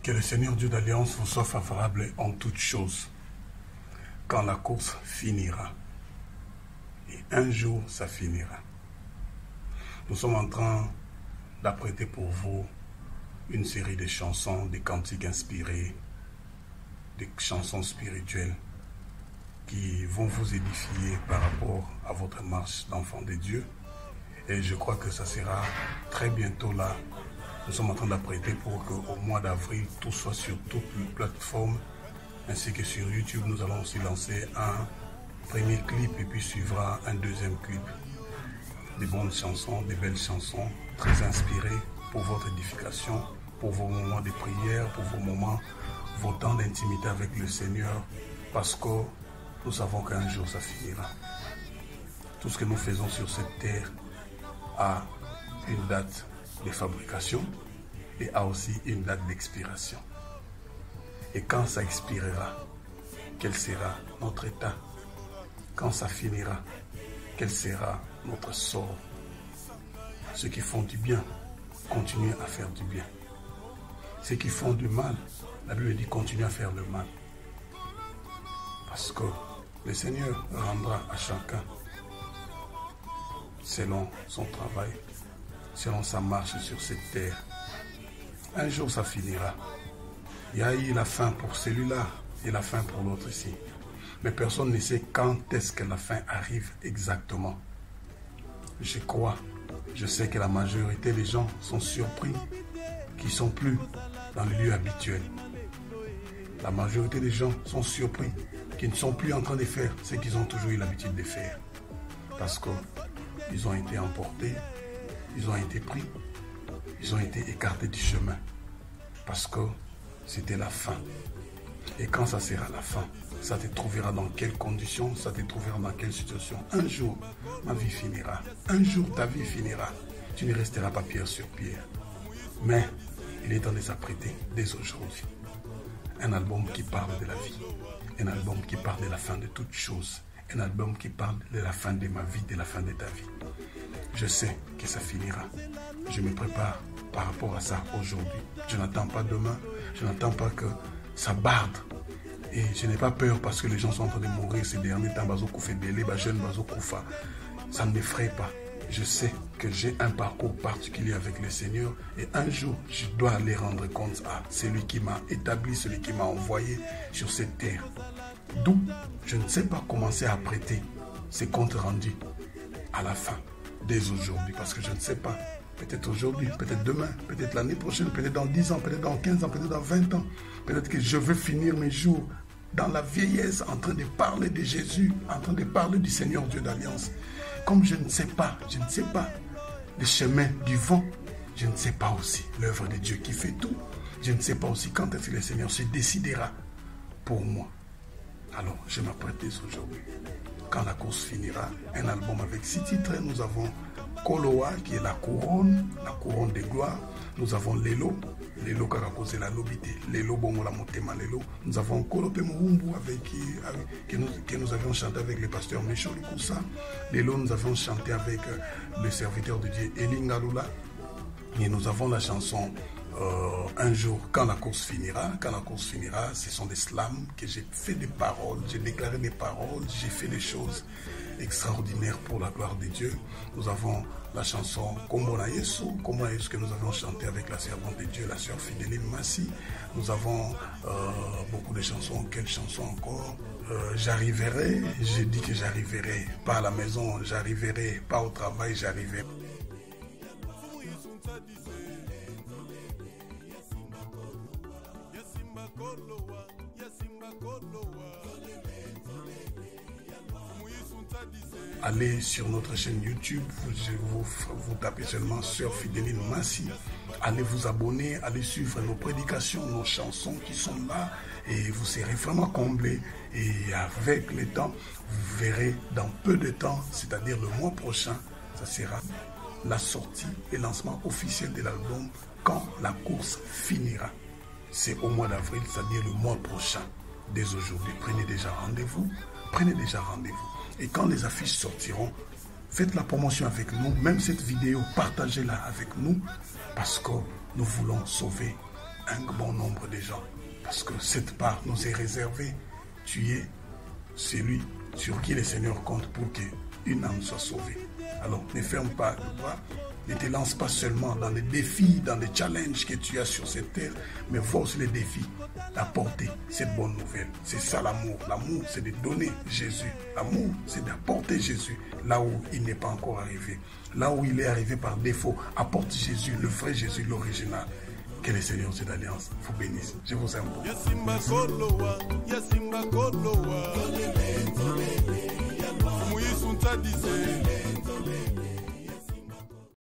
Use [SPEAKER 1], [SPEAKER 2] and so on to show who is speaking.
[SPEAKER 1] Que le Seigneur Dieu d'Alliance vous soit favorable en toutes choses, quand la course finira. Et un jour, ça finira. Nous sommes en train d'apprêter pour vous une série de chansons, des cantiques inspirés, des chansons spirituelles qui vont vous édifier par rapport à votre marche d'enfant de Dieu. Et je crois que ça sera très bientôt là. Nous sommes en train d'apprêter pour qu'au mois d'avril, tout soit sur toutes les plateformes, ainsi que sur YouTube. Nous allons aussi lancer un premier clip et puis suivra un deuxième clip. Des bonnes chansons, des belles chansons, très inspirées pour votre édification, pour vos moments de prière, pour vos moments, vos temps d'intimité avec le Seigneur, parce que nous savons qu'un jour ça finira. Tout ce que nous faisons sur cette terre a une date de fabrication et a aussi une date d'expiration. Et quand ça expirera, quel sera notre état? Quand ça finira, quel sera notre sort? Ceux qui font du bien, continuez à faire du bien. Ceux qui font du mal, la Bible dit continuez à faire le mal. Parce que le Seigneur rendra à chacun selon son travail, selon sa marche sur cette terre. Un jour ça finira. Il y a eu la fin pour celui-là et la fin pour l'autre ici. Mais personne ne sait quand est-ce que la fin arrive exactement. Je crois, je sais que la majorité des gens sont surpris, qui ne sont plus dans le lieu habituel. La majorité des gens sont surpris, qui ne sont plus en train de faire ce qu'ils ont toujours eu l'habitude de faire. Parce qu'ils ont été emportés, ils ont été pris, ils ont été écartés du chemin. Parce que c'était la fin. Et quand ça sera la fin, ça te trouvera dans quelles conditions, ça te trouvera dans quelle situation. Un jour, ma vie finira. Un jour, ta vie finira. Tu ne resteras pas pierre sur pierre. Mais il est temps de s'apprêter dès aujourd'hui. Un album qui parle de la vie. Un album qui parle de la fin de toutes choses. Un album qui parle de la fin de ma vie, de la fin de ta vie. Je sais que ça finira. Je me prépare par rapport à ça aujourd'hui. Je n'attends pas demain. Je n'attends pas que ça barde. Et je n'ai pas peur parce que les gens sont en train de mourir ces derniers temps. Ça ne m'effraie pas. Je sais que j'ai un parcours particulier avec le Seigneur. Et un jour, je dois aller rendre compte à celui qui m'a établi, celui qui m'a envoyé sur cette terre. D'où je ne sais pas commencer à prêter ces comptes rendus à la fin, dès aujourd'hui. Parce que je ne sais pas. Peut-être aujourd'hui, peut-être demain, peut-être l'année prochaine, peut-être dans 10 ans, peut-être dans 15 ans, peut-être dans 20 ans. Peut-être que je veux finir mes jours dans la vieillesse en train de parler de Jésus, en train de parler du Seigneur Dieu d'Alliance. Comme je ne sais pas le chemin du vent, je ne sais pas aussi l'œuvre de Dieu qui fait tout. Je ne sais pas aussi quand est-ce que le Seigneur se décidera pour moi. Alors, je m'apprête dès aujourd'hui. Quand la course finira, un album avec 6 titres, nous avons Koloa qui est la couronne de gloire. Nous avons Lelo Kakakoze la lobité, Lelo Bongo la Motema Lelo. Nous avons Kolope Murumbu que nous avions chanté avec le pasteur Michel Koussa. Lelo, nous avions chanté avec le serviteur de Dieu Elingalula. Et nous avons la chanson un jour, quand la course finira. Quand la course finira, ce sont des slams que j'ai fait des paroles, j'ai déclaré des paroles, j'ai fait des choses extraordinaires pour la gloire de Dieu. Nous avons la chanson Komona Yesu que nous avons chanté avec la servante de Dieu, la sœur Fidéline Massi. Nous avons beaucoup de chansons. Quelles chansons encore? J'arriverai, j'ai dit que j'arriverai, pas à la maison, j'arriverai, pas au travail, j'arriverai. Allez sur notre chaîne YouTube, vous tapez seulement Sœur Fidéline Massi. Allez vous abonner, allez suivre nos prédications, nos chansons qui sont là et vous serez vraiment comblés. Et avec le temps, vous verrez dans peu de temps, c'est-à-dire le mois prochain, ça sera la sortie et lancement officiel de l'album Quand la course finira. C'est au mois d'avril, c'est-à-dire le mois prochain. Dès aujourd'hui, prenez déjà rendez-vous. Et quand les affiches sortiront, faites la promotion avec nous. Même cette vidéo, partagez-la avec nous. Parce que nous voulons sauver un bon nombre de gens. Parce que cette part nous est réservée. Tu es celui sur qui le Seigneur compte pour qu'une âme soit sauvée. Alors ne ferme pas le bras. Ne te lance pas seulement dans les défis, dans les challenges que tu as sur cette terre, mais force les défis d'apporter cette bonne nouvelle. C'est ça l'amour. L'amour, c'est de donner Jésus. L'amour, c'est d'apporter Jésus là où il n'est pas encore arrivé. Là où il est arrivé par défaut, apporte Jésus, le vrai Jésus, l'original. Que le Seigneur de l'Alliance vous bénisse. Je vous aime beaucoup.